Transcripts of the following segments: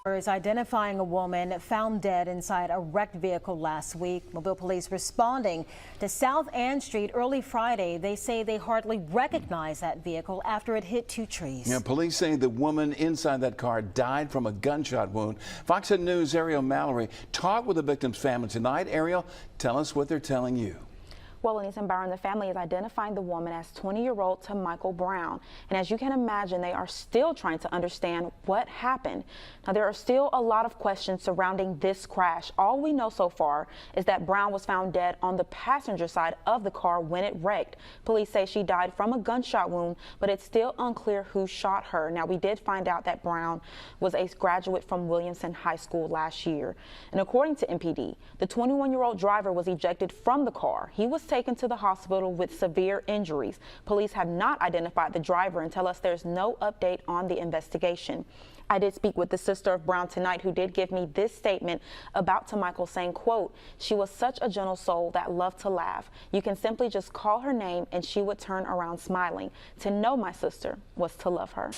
Is identifying a woman found dead inside a wrecked vehicle last week. Mobile police responding to South Ann Street early Friday. They say they hardly recognize that vehicle after it hit two trees. Yeah, police say the woman inside that car died from a gunshot wound. Fox News' Ariel Mallory talked with the victim's family tonight. Ariel, tell us what they're telling you. Well, Anise and Byron, the family is identifying the woman as 20-year-old Tamichael Brown. And as you can imagine, they are still trying to understand what happened. Now, there are still a lot of questions surrounding this crash. All we know so far is that Brown was found dead on the passenger side of the car when it wrecked. Police say she died from a gunshot wound, but it's still unclear who shot her. Now, we did find out that Brown was a graduate from Williamson High School last year. And according to MPD, the 21-year-old driver was ejected from the car. He was taken to the hospital with severe injuries. Police have not identified the driver and tell us there's no update on the investigation. I did speak with the sister of Brown tonight, who did give me this statement about Tamichael, saying, quote, "She was such a gentle soul that loved to laugh. You can simply just call her name and she would turn around smiling. To know my sister was to love her."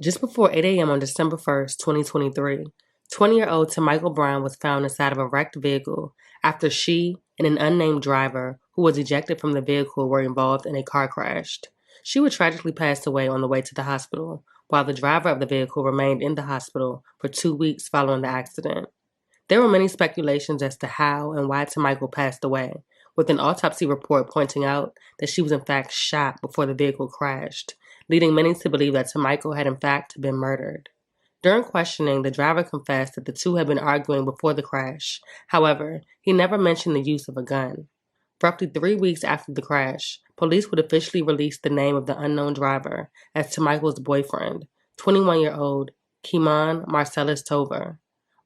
Just before 8 a.m. on December 1st, 2023, 20-year-old Tamichael Brown was found inside of a wrecked vehicle after she and an unnamed driver who was ejected from the vehicle were involved in a car crash. She would tragically pass away on the way to the hospital, while the driver of the vehicle remained in the hospital for 2 weeks following the accident. There were many speculations as to how and why Tamichael passed away, with an autopsy report pointing out that she was in fact shot before the vehicle crashed, leading many to believe that Tamichael had in fact been murdered. During questioning, the driver confessed that the two had been arguing before the crash. However, he never mentioned the use of a gun. Roughly 3 weeks after the crash, police would officially release the name of the unknown driver as Tamichael's boyfriend, 21-year-old Keeman Marcellus Tover.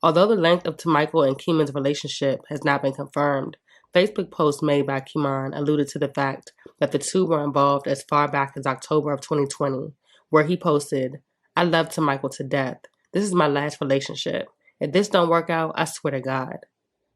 Although the length of Tamichael and Keeman's relationship has not been confirmed, Facebook posts made by Keeman alluded to the fact that the two were involved as far back as October of 2020, where he posted, "I love Tamichael to death. This is my last relationship. If this don't work out, I swear to God."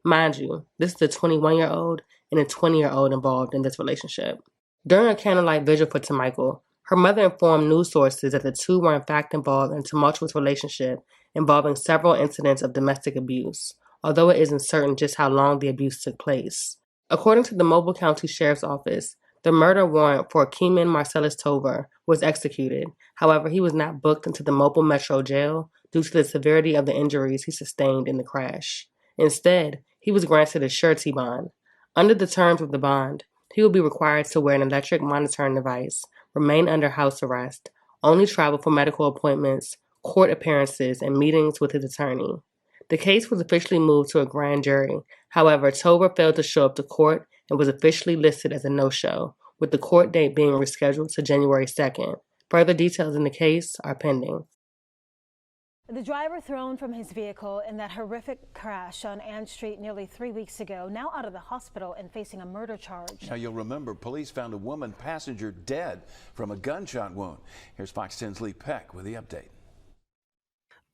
Mind you, this is a 21-year-old and a 20-year-old involved in this relationship. During a candlelight vigil for Tamichael, her mother informed news sources that the two were in fact involved in a tumultuous relationship involving several incidents of domestic abuse, although it isn't certain just how long the abuse took place. According to the Mobile County Sheriff's Office, the murder warrant for Keeman Marcellus Tover was executed. However, he was not booked into the Mobile Metro Jail due to the severity of the injuries he sustained in the crash. Instead, he was granted a surety bond. Under the terms of the bond, he will be required to wear an electric monitoring device, remain under house arrest, only travel for medical appointments, court appearances, and meetings with his attorney. The case was officially moved to a grand jury. However, Tover failed to show up to court and was officially listed as a no-show, with the court date being rescheduled to January 2nd. Further details in the case are pending. The driver thrown from his vehicle in that horrific crash on Ann Street nearly 3 weeks ago, now out of the hospital and facing a murder charge. Now, you'll remember police found a woman passenger dead from a gunshot wound. Here's Fox 10's Lee Peck with the update.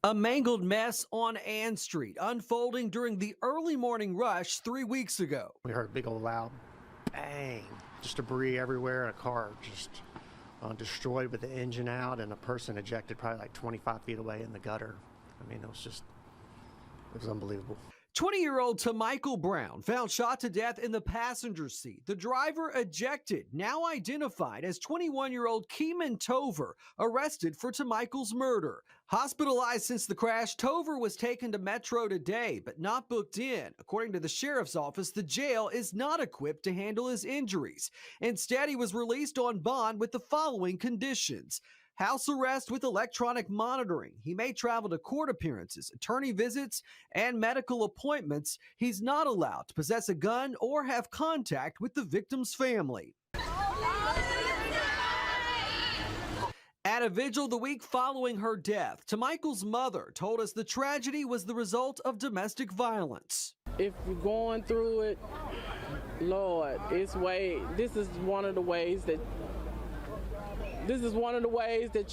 A mangled mess on Ann Street unfolding during the early morning rush 3 weeks ago. We heard a big old loud bang, just debris everywhere, and a car just destroyed with the engine out, and a person ejected probably like 25 feet away in the gutter. I mean, it was unbelievable. 20-year-old Tamichael Brown found shot to death in the passenger seat. The driver ejected, now identified as 21-year-old Keeman Tover, arrested for Tamichael's murder. Hospitalized since the crash, Tover was taken to Metro today, but not booked in. According to the sheriff's office, the jail is not equipped to handle his injuries. Instead, he was released on bond with the following conditions: house arrest with electronic monitoring. He may travel to court appearances, attorney visits, and medical appointments. He's not allowed to possess a gun or have contact with the victim's family. At a vigil the week following her death, Tamichael's mother told us the tragedy was the result of domestic violence. If you're going through it, Lord, this is one of the ways that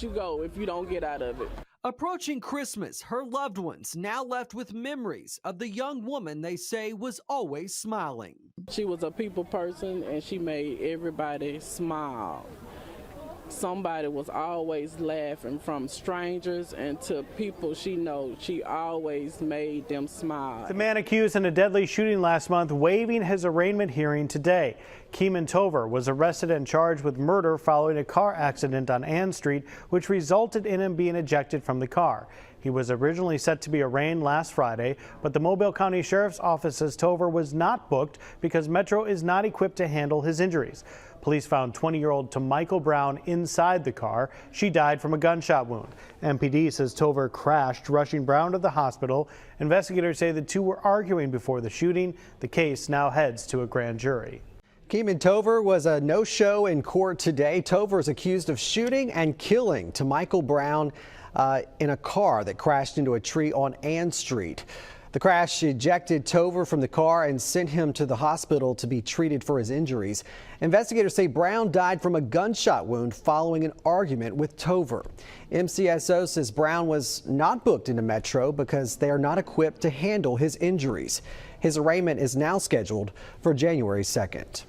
you go if you don't get out of it. Approaching Christmas, her loved ones now left with memories of the young woman they say was always smiling. She was a people person and she made everybody smile. Somebody was always laughing, from strangers and to people she knows. She always made them smile. The man accused in a deadly shooting last month waiving his arraignment hearing today. Keeman Tover was arrested and charged with murder following a car accident on Ann Street, which resulted in him being ejected from the car. He was originally set to be arraigned last Friday, but the Mobile County Sheriff's Office says Tover was not booked because Metro is not equipped to handle his injuries. Police found 20-year-old Tamichael Brown inside the car. She died from a gunshot wound. MPD says Tover crashed, rushing Brown to the hospital. Investigators say the two were arguing before the shooting. The case now heads to a grand jury. Keeman Tover was a no-show in court today. Tover is accused of shooting and killing Tamichael Brown in a car that crashed into a tree on Ann Street. The crash ejected Tover from the car and sent him to the hospital to be treated for his injuries. Investigators say Brown died from a gunshot wound following an argument with Tover. MCSO says Brown was not booked into Metro because they are not equipped to handle his injuries. His arraignment is now scheduled for January 2nd.